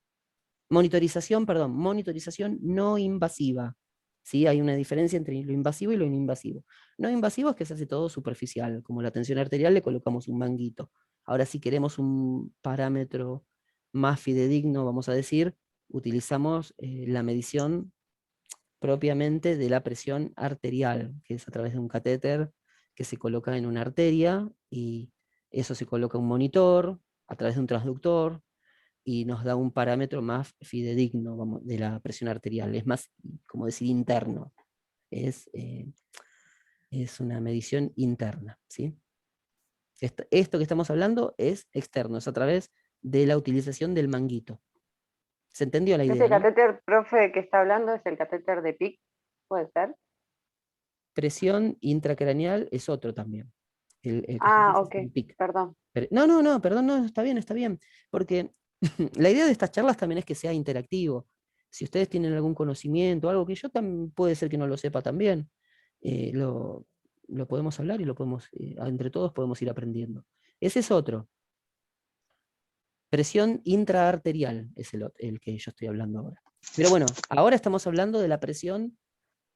S1: monitorización no invasiva. ¿Sí? Hay una diferencia entre lo invasivo y lo no invasivo. No invasivo es que se hace todo superficial, como la tensión arterial le colocamos un manguito. Ahora si queremos un parámetro más fidedigno, vamos a decir, utilizamos la medición propiamente de la presión arterial, que es a través de un catéter que se coloca en una arteria, y eso se coloca un monitor a través de un transductor, y nos da un parámetro más fidedigno, vamos, de la presión arterial. Es más, como decir, interno. Es una medición interna, ¿sí? Esto que estamos hablando es externo, es a través de la utilización del manguito. ¿Se entendió la idea,
S5: Ese
S1: no?
S5: catéter, profe, que está hablando es el catéter de PIC, ¿puede ser?
S1: Presión intracraneal es otro también. El que
S5: Ah,
S1: utiliza es
S5: ok,
S1: el PIC.
S5: perdón.
S1: No, perdón, no, está bien. Porque la idea de estas charlas también es que sea interactivo. Si ustedes tienen algún conocimiento, algo que yo también puede ser que no lo sepa también, lo podemos hablar y lo podemos, entre todos podemos ir aprendiendo. Ese es otro. Presión intraarterial es el que yo estoy hablando ahora. Pero bueno, ahora estamos hablando de la presión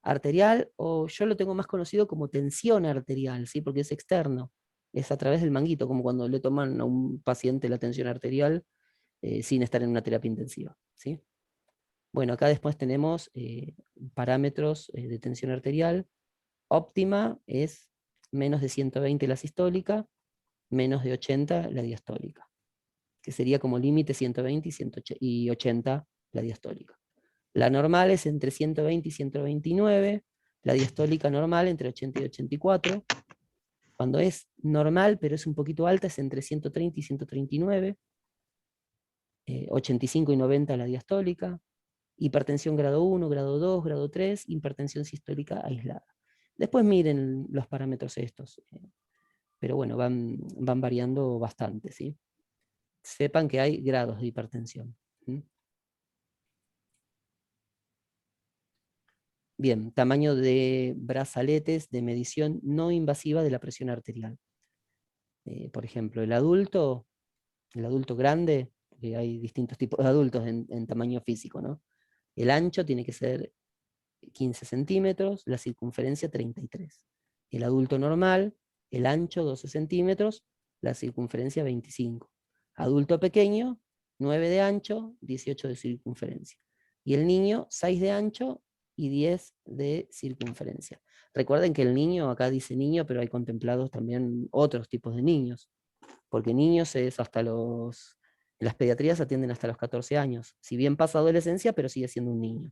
S1: arterial, o yo lo tengo más conocido como tensión arterial, ¿sí? Porque es externo, es a través del manguito, como cuando le toman a un paciente la tensión arterial sin estar en una terapia intensiva, ¿sí? Bueno, acá después tenemos parámetros de tensión arterial. Óptima es menos de 120 la sistólica, menos de 80 la diastólica, que sería como límite 120 y 80 la diastólica. La normal es entre 120 y 129, La diastólica normal entre 80 y 84. Cuando es normal, pero es un poquito alta, es entre 130 y 139. 85 y 90 la diastólica. Hipertensión grado 1, grado 2, grado 3, hipertensión sistólica aislada. Después miren los parámetros estos. Pero bueno, van variando bastante, ¿sí? Sepan que hay grados de hipertensión. Bien, tamaño de brazaletes de medición no invasiva de la presión arterial. Por ejemplo, el adulto grande, hay distintos tipos de adultos en tamaño físico, ¿no? El ancho tiene que ser 15 centímetros, la circunferencia 33. El adulto normal, el ancho 12 centímetros, la circunferencia 25. Adulto pequeño, 9 de ancho, 18 de circunferencia. Y el niño, 6 de ancho y 10 de circunferencia. Recuerden que el niño, acá dice niño, pero hay contemplados también otros tipos de niños, porque niños es hasta los... Las pediatrías atienden hasta los 14 años, si bien pasa adolescencia, pero sigue siendo un niño.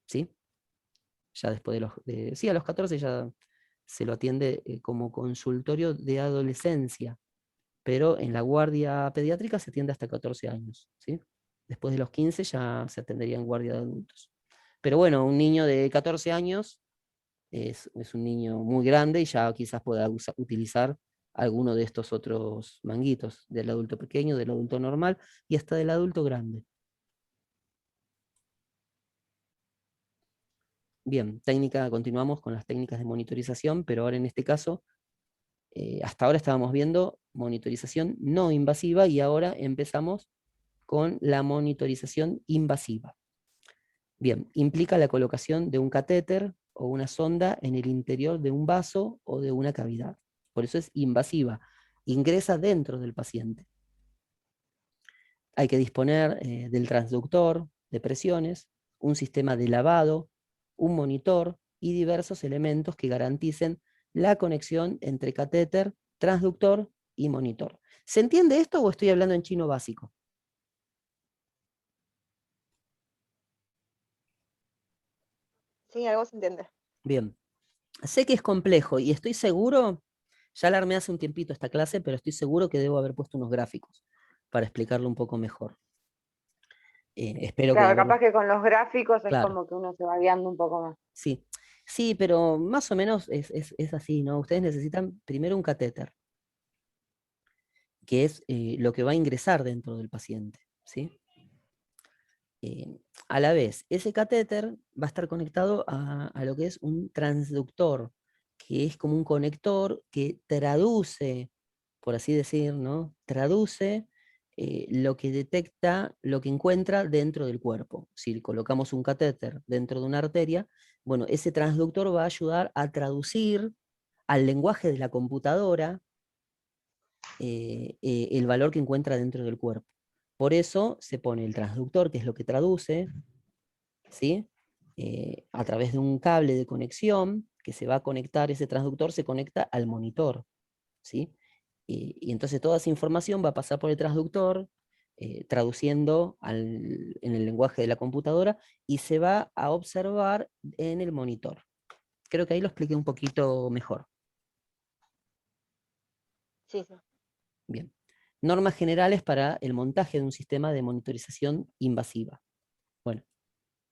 S1: ¿Sí? Ya después de los... sí, a los 14 ya se lo atiende como consultorio de adolescencia, pero en la guardia pediátrica se atiende hasta 14 años, ¿sí? Después de los 15 ya se atendería en guardia de adultos. Pero bueno, un niño de 14 años es un niño muy grande y ya quizás pueda utilizar alguno de estos otros manguitos, del adulto pequeño, del adulto normal y hasta del adulto grande. Bien, continuamos con las técnicas de monitorización, pero ahora en este caso, hasta ahora estábamos viendo monitorización no invasiva y ahora empezamos con la monitorización invasiva. Bien, implica la colocación de un catéter o una sonda en el interior de un vaso o de una cavidad. Por eso es invasiva, ingresa dentro del paciente. Hay que disponer del transductor de presiones, un sistema de lavado, un monitor y diversos elementos que garanticen la conexión entre catéter, transductor y monitor. ¿Se entiende esto o estoy hablando en chino básico?
S4: Sí, algo se entiende.
S1: Bien. Sé que es complejo y estoy seguro, ya la armé hace un tiempito esta clase, pero estoy seguro que debo haber puesto unos gráficos para explicarlo un poco mejor. Espero
S5: Claro,
S1: que
S5: capaz que con los gráficos es
S1: claro.
S5: como que uno se va guiando un poco más.
S1: Sí, sí, pero más o menos es así, ¿no? Ustedes necesitan primero un catéter, que es lo que va a ingresar dentro del paciente, ¿sí? A la vez, ese catéter va a estar conectado a lo que es un transductor, que es como un conector que traduce, por así decir, ¿no? Traduce lo que detecta, lo que encuentra dentro del cuerpo. Si colocamos un catéter dentro de una arteria, bueno, ese transductor va a ayudar a traducir al lenguaje de la computadora el valor que encuentra dentro del cuerpo. Por eso se pone el transductor, que es lo que traduce, ¿sí? A través de un cable de conexión que se va a conectar, ese transductor se conecta al monitor, ¿sí? Y entonces toda esa información va a pasar por el transductor, traduciendo en el lenguaje de la computadora y se va a observar en el monitor. Creo que ahí lo expliqué un poquito mejor.
S4: Sí, sí.
S1: Bien. Normas generales para el montaje de un sistema de monitorización invasiva. Bueno,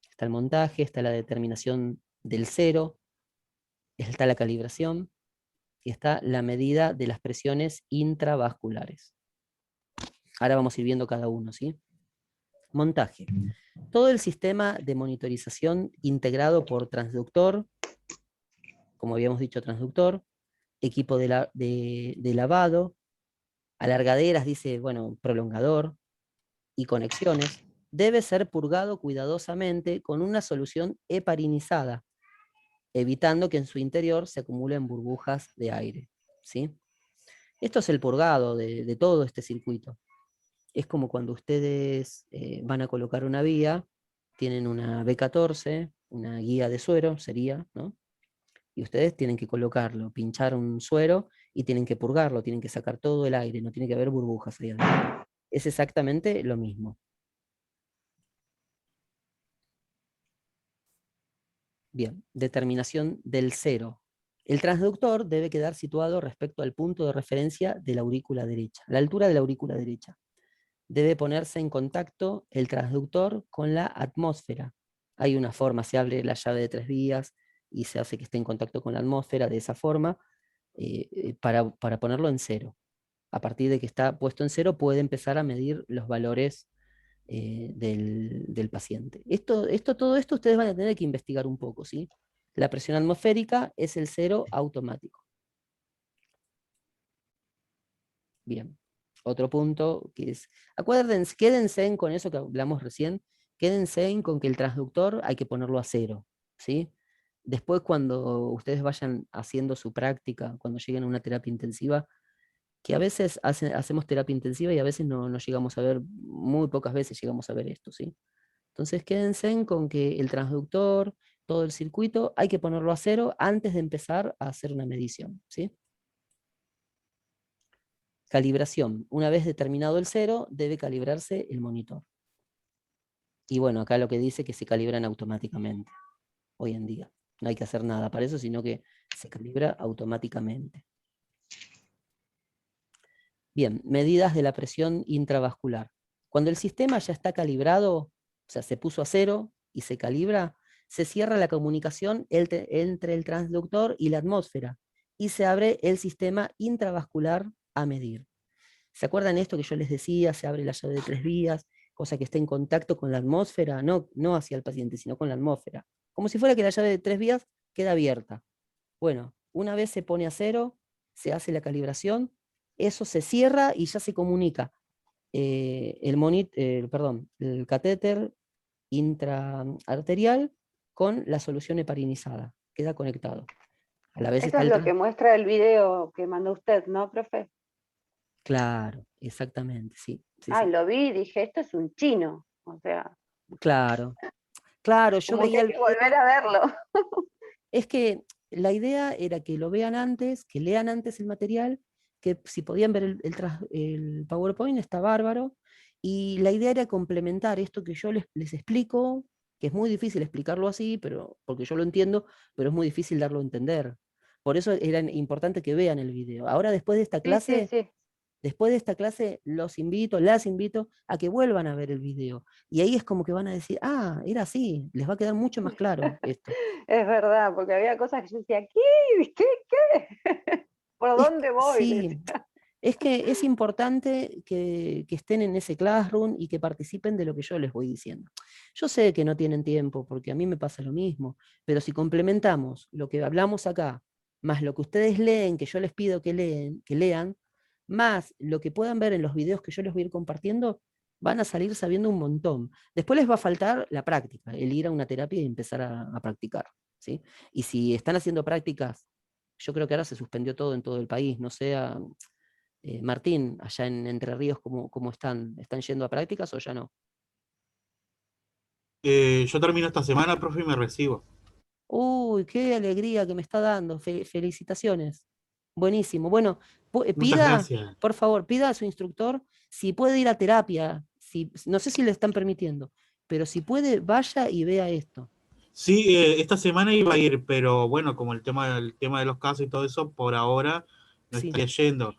S1: está el montaje, está la determinación del cero, está la calibración y está la medida de las presiones intravasculares. Ahora vamos a ir viendo cada uno, ¿sí? Montaje. Todo el sistema de monitorización integrado por transductor, como habíamos dicho, transductor, equipo de lavado, alargaderas, dice, bueno, prolongador, y conexiones, debe ser purgado cuidadosamente con una solución heparinizada, evitando que en su interior se acumulen burbujas de aire, ¿sí? Esto es el purgado de todo este circuito. Es como cuando ustedes van a colocar una vía, tienen una B14, una guía de suero, sería, ¿no? Y ustedes tienen que colocarlo, pinchar un suero y tienen que purgarlo, tienen que sacar todo el aire, no tiene que haber burbujas ahí adentro. Es exactamente lo mismo. Bien, determinación del 0. El transductor debe quedar situado respecto al punto de referencia de la aurícula derecha, la altura de la aurícula derecha. Debe ponerse en contacto el transductor con la atmósfera. Hay una forma, se abre la llave de 3 vías y se hace que esté en contacto con la atmósfera de esa forma para ponerlo en 0. A partir de que está puesto en 0 puede empezar a medir los valores del paciente. Todo esto ustedes van a tener que investigar un poco, ¿sí? La presión atmosférica es el 0 automático. Bien. Otro punto que es, acuérdense, quédense con eso que hablamos recién, quédense con que el transductor hay que ponerlo a 0, ¿sí? Después cuando ustedes vayan haciendo su práctica, cuando lleguen a una terapia intensiva, que a veces hacemos terapia intensiva y a veces no llegamos a ver, muy pocas veces llegamos a ver esto, ¿sí? Entonces quédense con que el transductor, todo el circuito, hay que ponerlo a 0 antes de empezar a hacer una medición, ¿sí? Calibración. Una vez determinado el 0, debe calibrarse el monitor. Y bueno, acá lo que dice que se calibran automáticamente, hoy en día. No hay que hacer nada para eso, sino que se calibra automáticamente. Bien, medidas de la presión intravascular. Cuando el sistema ya está calibrado, o sea, se puso a 0 y se calibra, se cierra la comunicación entre el transductor y la atmósfera y se abre el sistema intravascular a medir. ¿Se acuerdan esto que yo les decía? Se abre la llave de 3 vías, cosa que está en contacto con la atmósfera, no hacia el paciente, sino con la atmósfera. Como si fuera que la llave de 3 vías queda abierta. Bueno, una vez se pone a 0, se hace la calibración, eso se cierra y ya se comunica el catéter intraarterial con la solución heparinizada. Queda conectado. A la vez
S5: Eso
S1: está
S5: es
S1: el
S5: lo que muestra el video que mandó usted, ¿no, profe?
S1: Claro, exactamente, sí.
S5: Ay, lo vi y dije, esto es un chino. O sea,
S1: Claro, yo
S5: como que
S1: veía
S5: hay
S1: el
S5: que volver
S1: video.
S5: a verlo.
S1: Es que la idea era que lo vean antes, que lean antes el material, que si podían ver el PowerPoint está bárbaro, y la idea era complementar esto que yo les explico, que es muy difícil explicarlo así, porque yo lo entiendo, pero es muy difícil darlo a entender. Por eso era importante que vean el video. Ahora, después de esta clase,
S5: Sí.
S1: las invito a que vuelvan a ver el video. Y ahí es como que van a decir, ah, era así, les va a quedar mucho más claro esto.
S5: Es verdad, porque había cosas que yo decía, ¿Qué? ¿Por dónde voy?
S1: Sí, es que es importante que estén en ese classroom y que participen de lo que yo les voy diciendo. Yo sé que no tienen tiempo, porque a mí me pasa lo mismo, pero si complementamos lo que hablamos acá, más lo que ustedes leen, que yo les pido que lean, más lo que puedan ver en los videos que yo les voy a ir compartiendo, van a salir sabiendo un montón. Después les va a faltar la práctica, el ir a una terapia y empezar a practicar, ¿sí? Y si están haciendo prácticas, yo creo que ahora se suspendió todo en todo el país, no sé, Martín, allá en Entre Ríos, ¿cómo están? ¿Están yendo a prácticas o ya no?
S3: Yo termino esta semana, profe, y me recibo.
S1: Uy, qué alegría que me está dando. Felicitaciones. Buenísimo. Bueno,
S3: Muchas gracias.
S1: por favor, pida a su instructor si puede ir a terapia. No sé si le están permitiendo, pero si puede, vaya y vea esto.
S3: Sí, esta semana iba a ir, pero bueno, como el tema de los casos y todo eso, por ahora no
S1: Sí,
S3: estaría yendo.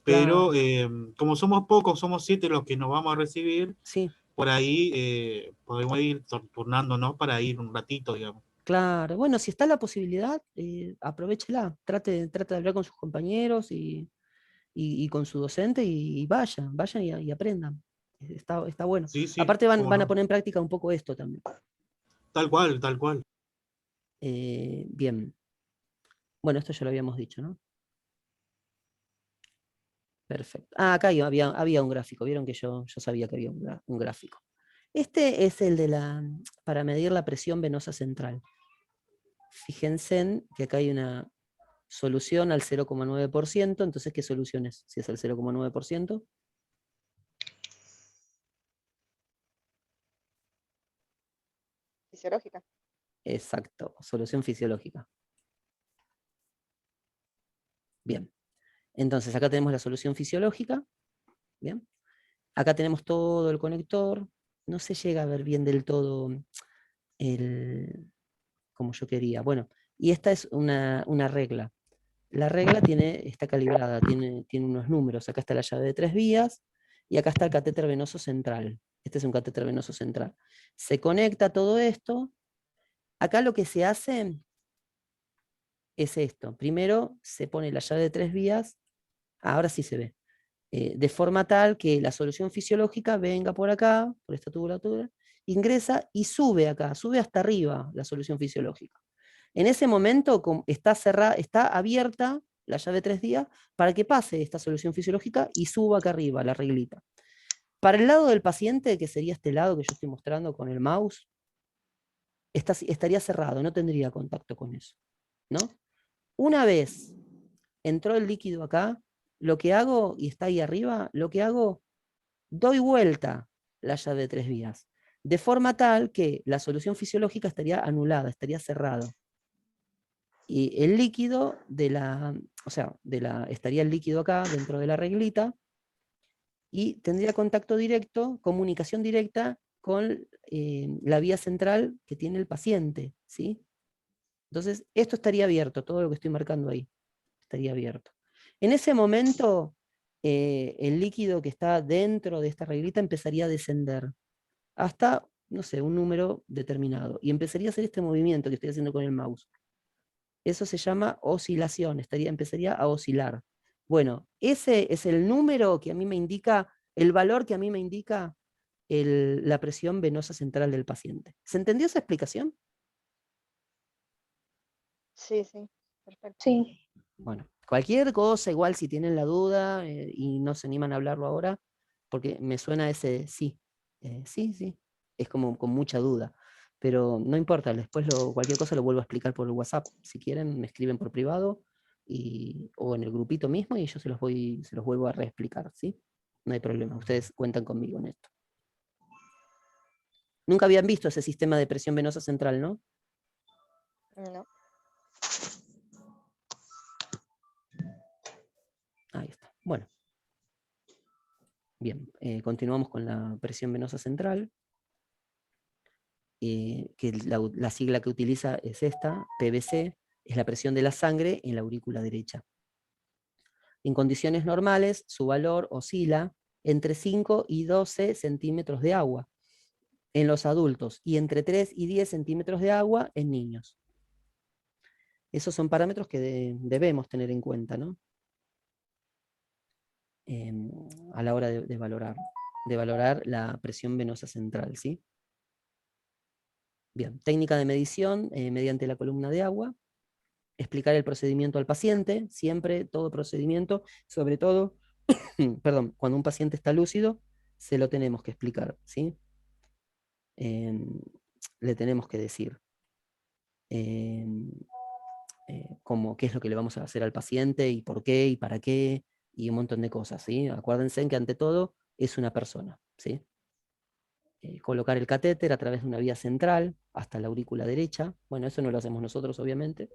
S3: Pero
S1: claro,
S3: como somos pocos, somos 7 los que nos vamos a recibir,
S1: sí,
S3: por ahí podemos ir turnándonos para ir un ratito, digamos.
S1: claro. Bueno, si está la posibilidad, aprovéchela. Trate de hablar con sus compañeros y con su docente y vayan y aprendan. Está bueno.
S3: Sí, sí,
S1: Aparte
S3: cómo
S1: van a
S3: no.
S1: poner en práctica un poco esto también.
S3: Tal cual, tal cual.
S1: Bien. Bueno, esto ya lo habíamos dicho, ¿no? Perfecto. Ah, acá había un gráfico. Vieron que yo sabía que había un gráfico. Este es el para medir la presión venosa central. Fíjense en que acá hay una solución al 0,9%. Entonces, ¿qué solución es? Si es el 0,9%.
S4: Fisiológica.
S1: Exacto, solución fisiológica. Bien. Entonces, acá tenemos la solución fisiológica. Bien. Acá tenemos todo el conector. No se llega a ver bien del todo el, como yo quería. Bueno, y esta es una regla. La regla está calibrada, tiene unos números. Acá está la llave de 3 vías y acá está el catéter venoso central. Este es un catéter venoso central. Se conecta todo esto. Acá lo que se hace es esto. Primero se pone la llave de 3 vías, ahora sí se ve, de forma tal que la solución fisiológica venga por acá, por esta tubulatura, ingresa y sube acá, sube hasta arriba la solución fisiológica. En ese momento está cerrada, está abierta la llave de 3 vías para que pase esta solución fisiológica y suba acá arriba la reglita. Para el lado del paciente, que sería este lado que yo estoy mostrando con el mouse, estaría cerrado, no tendría contacto con eso, ¿no? Una vez entró el líquido acá, lo que hago, y está ahí arriba, lo que hago, doy vuelta la llave de 3 vías, de forma tal que la solución fisiológica estaría anulada, estaría cerrado. Y el líquido estaría el líquido acá dentro de la reglita y tendría contacto directo, comunicación directa con la vía central que tiene el paciente, ¿sí? Entonces, esto estaría abierto, todo lo que estoy marcando ahí estaría abierto. En ese momento, el líquido que está dentro de esta reglita empezaría a descender hasta, no sé, un número determinado. Y empezaría a hacer este movimiento que estoy haciendo con el mouse. Eso se llama oscilación, empezaría a oscilar. Bueno, ese es el número que a mí me indica, el valor que a mí me indica la presión venosa central del paciente. ¿Se entendió esa explicación?
S4: Sí, sí, perfecto.
S2: Sí,
S1: Bueno, cualquier cosa, igual si tienen la duda y no se animan a hablarlo ahora, porque me suena ese sí, sí, es como con mucha duda, pero no importa, después cualquier cosa lo vuelvo a explicar por el WhatsApp, si quieren me escriben por privado o en el grupito mismo y yo se los vuelvo a reexplicar, ¿sí? No hay problema, ustedes cuentan conmigo en esto. Nunca habían visto ese sistema de presión venosa central, ¿no?
S4: No.
S1: Ahí está. Bueno. Bien, continuamos con la presión venosa central. Que la sigla que utiliza es esta, PVC, es la presión de la sangre en la aurícula derecha. En condiciones normales, su valor oscila entre 5 y 12 centímetros de agua en los adultos y entre 3 y 10 centímetros de agua en niños. Esos son parámetros que debemos tener en cuenta, ¿no? A la hora de valorar la presión venosa central, ¿sí? Bien, técnica de medición mediante la columna de agua. Explicar el procedimiento al paciente, siempre todo procedimiento, sobre todo, perdón, cuando un paciente está lúcido, se lo tenemos que explicar, ¿sí? Le tenemos que decir qué es lo que le vamos a hacer al paciente y por qué y para qué y un montón de cosas, ¿sí? Acuérdense que ante todo es una persona, ¿sí? Colocar el catéter a través de una vía central hasta la aurícula derecha. Bueno, eso no lo hacemos nosotros, obviamente,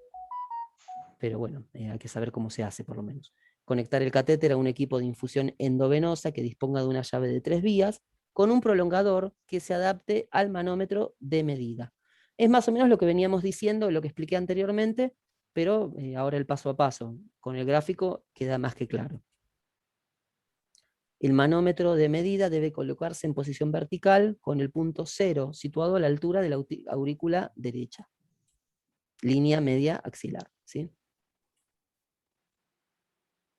S1: pero bueno, hay que saber cómo se hace por lo menos. Conectar el catéter a un equipo de infusión endovenosa que disponga de una llave de 3 vías con un prolongador que se adapte al manómetro de medida. Es más o menos lo que veníamos diciendo, lo que expliqué anteriormente, pero ahora el paso a paso. Con el gráfico queda más que claro. El manómetro de medida debe colocarse en posición vertical con el punto 0 situado a la altura de la aurícula derecha. Línea media axilar, ¿sí?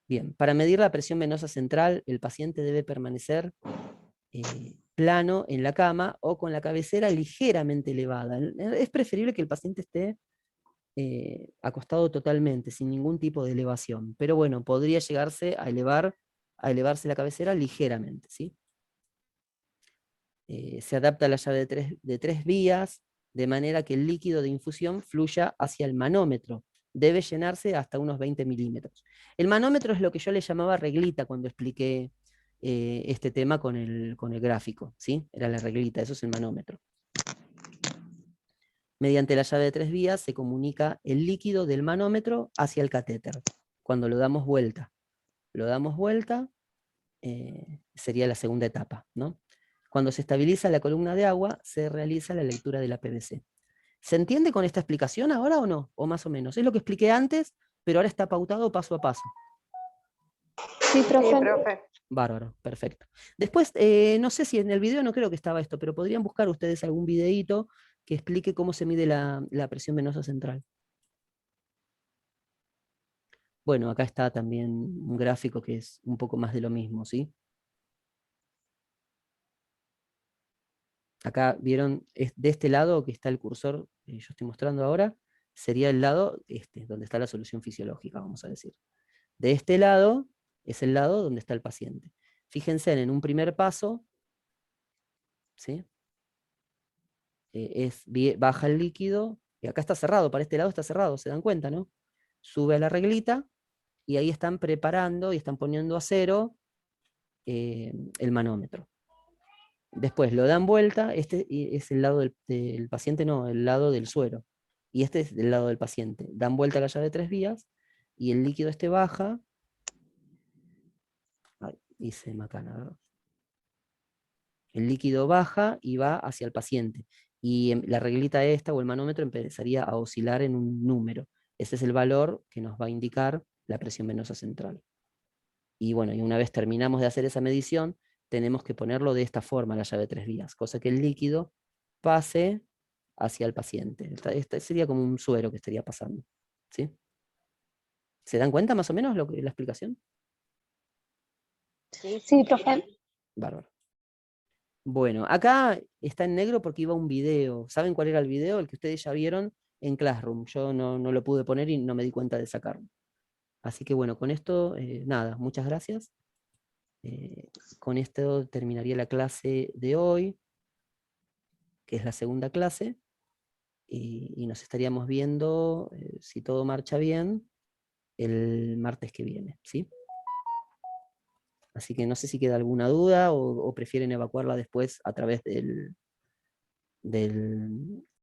S1: Bien, para medir la presión venosa central, el paciente debe permanecer plano en la cama o con la cabecera ligeramente elevada. Es preferible que el paciente esté acostado totalmente, sin ningún tipo de elevación. Pero bueno, podría llegarse a elevarse la cabecera ligeramente, ¿sí? Se adapta la llave de tres vías, de manera que el líquido de infusión fluya hacia el manómetro. Debe llenarse hasta unos 20 milímetros. El manómetro es lo que yo le llamaba reglita cuando expliqué este tema con el gráfico, ¿sí? Era la reglita, eso es el manómetro. Mediante la llave de 3 vías se comunica el líquido del manómetro hacia el catéter. Cuando lo damos vuelta, sería la segunda etapa, ¿no? Cuando se estabiliza la columna de agua, se realiza la lectura de la PVC. ¿Se entiende con esta explicación ahora o no? O más o menos. Es lo que expliqué antes, pero ahora está pautado paso a paso.
S2: Sí,
S5: Sí,
S2: profe.
S5: profe.
S1: Bárbaro, perfecto. Después, no sé si en el video no creo que estaba esto, pero podrían buscar ustedes algún videíto que explique cómo se mide la presión venosa central. Bueno, acá está también un gráfico que es un poco más de lo mismo, ¿sí? Acá vieron, de este lado que está el cursor, yo estoy mostrando ahora, sería el lado donde está la solución fisiológica, vamos a decir. De este lado es el lado donde está el paciente. Fíjense en un primer paso, ¿sí? Baja el líquido, y acá está cerrado, para este lado está cerrado, ¿se dan cuenta, no? Sube a la reglita, y ahí están preparando y están poniendo a cero el manómetro. Después lo dan vuelta, este es el lado del paciente, no, el lado del suero. Y este es del lado del paciente. Dan vuelta la llave de 3 vías y el líquido baja. Ay, hice macana, ¿verdad? El líquido baja y va hacia el paciente. Y la reglita esta o el manómetro empezaría a oscilar en un número. Ese es el valor que nos va a indicar la presión venosa central. Y bueno, y una vez terminamos de hacer esa medición, tenemos que ponerlo de esta forma, la llave de 3 vías, cosa que el líquido pase hacia el paciente. Este sería como un suero que estaría pasando. ¿Sí? ¿Se dan cuenta más o menos la explicación?
S2: Sí, profe.
S1: Bárbaro. Bueno, acá está en negro porque iba un video. ¿Saben cuál era el video? El que ustedes ya vieron en Classroom. Yo no lo pude poner y no me di cuenta de sacarlo. Así que bueno, con esto, nada, muchas gracias. Con esto terminaría la clase de hoy, que es la segunda clase, y nos estaríamos viendo, si todo marcha bien, el martes que viene, ¿sí? Así que no sé si queda alguna duda o prefieren evacuarla después a través del